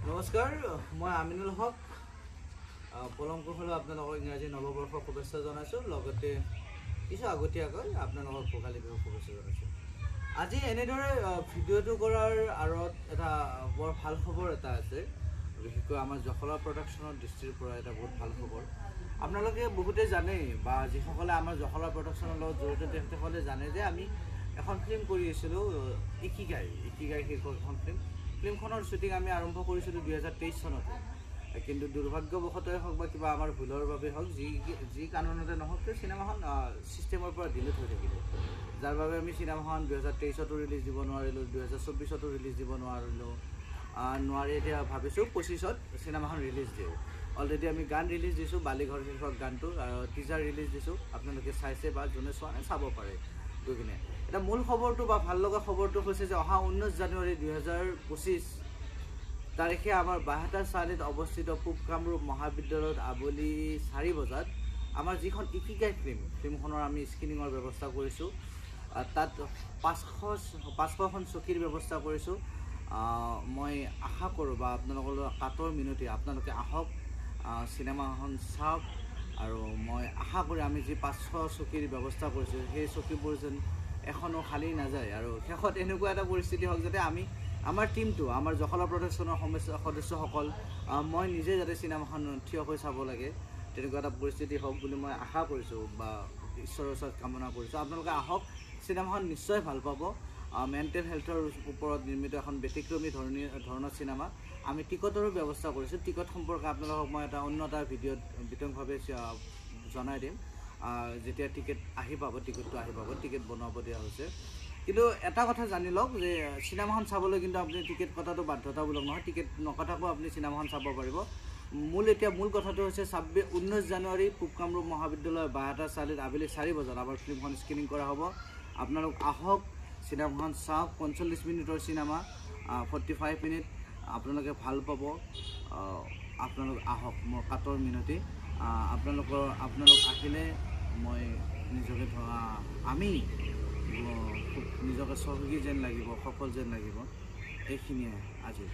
নমস্কাৰ, মই আমিনুল হক পলমকুশলৈ আপোনালোকক ইংৰাজী নৱবৰ্ষৰ শুভেচ্ছা জনাইছোঁ। লগতে কিছু আগতীয়াকৈ আপোনালোকক ভোগালী বিহুৰ শুভেচ্ছা জনাইছোঁ। আজি এনেদৰে ভিডিঅ'টো কৰাৰ আঁৰত এটা বৰ ভাল খবৰ এটা আছে। বিশেষকৈ আমাৰ জখলা প্ৰডাকশ্যনৰ দৃষ্টিৰ পৰা এটা বহুত ভাল খবৰ। আপোনালোকে বহুতে জানেই বা যিসকলে আমাৰ জখলা প্ৰডাকশ্যনৰ লগত জড়িত তেখেতসকলে জানে যে আমি এখন ফিল্ম কৰি আছিলোঁ, ইকিগাই শীৰ্ষক এখন ফিল্মখনৰ শ্বুটিং আমি আৰম্ভ কৰিছিলোঁ 2023 চনতে। কিন্তু দুৰ্ভাগ্যবশতঃ হওক বা কিবা আমাৰ ভুলৰ বাবে হওক, যি কাৰণতে নহওক কিয় চিনেমাখন ছিষ্টেমৰ পৰা ডিলিট হৈ থাকিলে, যাৰ বাবে আমি চিনেমাখন 2023তো ৰিলিজ দিব নোৱাৰিলোঁ, 2024তো ৰিলিজ দিব নোৱাৰি এতিয়া ভাবিছোঁ 25ত চিনেমাখন ৰিলিজ দিওঁ। অলৰেডি আমি গান ৰিলিজ দিছোঁ, বালিঘৰ শীৰ্ষক গানটো টিজাৰ ৰিলিজ দিছোঁ। আপোনালোকে চাইছে বা যোনে চোৱা নাই চাব পাৰে গৈ কিনে। এটা মূল খবৰটো বা ভাল লগা খবৰটো হৈছে যে অহা 19 জানুৱাৰী 2025 তাৰিখে আমাৰ বাহেতা চাৰিআলিত অৱস্থিত পূব কামৰূপ মহাবিদ্যালয়ত আবেলি 4 বজাত আমাৰ যিখন ইকিগাই ফিল্মখনৰ আমি স্ক্ৰিনিঙৰ ব্যৱস্থা কৰিছোঁ। তাত 500খন চকীৰ ব্যৱস্থা কৰিছোঁ। মই আশা কৰোঁ বা আপোনালোকৰ কাটৰ মিনতি আপোনালোকে আহক, চিনেমাখন চাওক। আৰু মই আশা কৰি আমি যি 500 চকীৰ ব্যৱস্থা কৰিছোঁ সেই চকীবোৰ যেন এখনো খালী নাযায়। আৰু শেষত এনেকুৱা এটা পৰিস্থিতি হওক যাতে আমাৰ টীমটো, আমাৰ জখলা প্ৰডাকশ্যনৰ সদস্যসকল, মই নিজে যাতে চিনেমাখন থিয় হৈ চাব লাগে, তেনেকুৱা এটা পৰিস্থিতি হওক বুলি মই আশা কৰিছোঁ বা ঈশ্বৰৰ ওচৰত কামনা কৰিছোঁ। আপোনালোকে আহক, চিনেমাখন নিশ্চয় ভাল পাব। মেণ্টেল হেল্থৰ ওপৰত নিৰ্মিত এখন ব্যতিক্ৰমী ধৰণৰ চিনেমা। আমি টিকটৰো ব্যৱস্থা কৰিছোঁ। টিকট সম্পৰ্কে আপোনালোকক মই এটা অন্য এটা ভিডিঅ'ত বিতংভাৱে জনাই দিম। যেতিয়া টিকেট আহি পাব, টিকেট বনাব দিয়া হৈছে। কিন্তু এটা কথা জানি লওক যে চিনেমাখন চাবলৈ কিন্তু আপুনি টিকেট কটাটো বাধ্যতামূলক নহয়। টিকেট নকটাকো আপুনি চিনেমাখন চাব পাৰিব। মূল কথাটো হৈছে 19 জানুৱাৰী পূব কামৰূপ মহাবিদ্যালয়ৰ বাহেতা চাৰিআলিত আবেলি 4 বজাত আমাৰ ফিল্মখন স্ক্ৰিনিং কৰা হ'ব। আপোনালোক আহক, চিনেমাখন চাওক। 45 মিনিটৰ চিনেমা, 45 মিনিট আপোনালোকে ভাল পাব। আপোনালোক আহক, মোৰ কাটৰ মিনতি। আপোনালোক আহিলে মই নিজকে আমি নিজকে চহকী যেন লাগিব, সফল যেন লাগিব। এইখিনিয়ে আজি।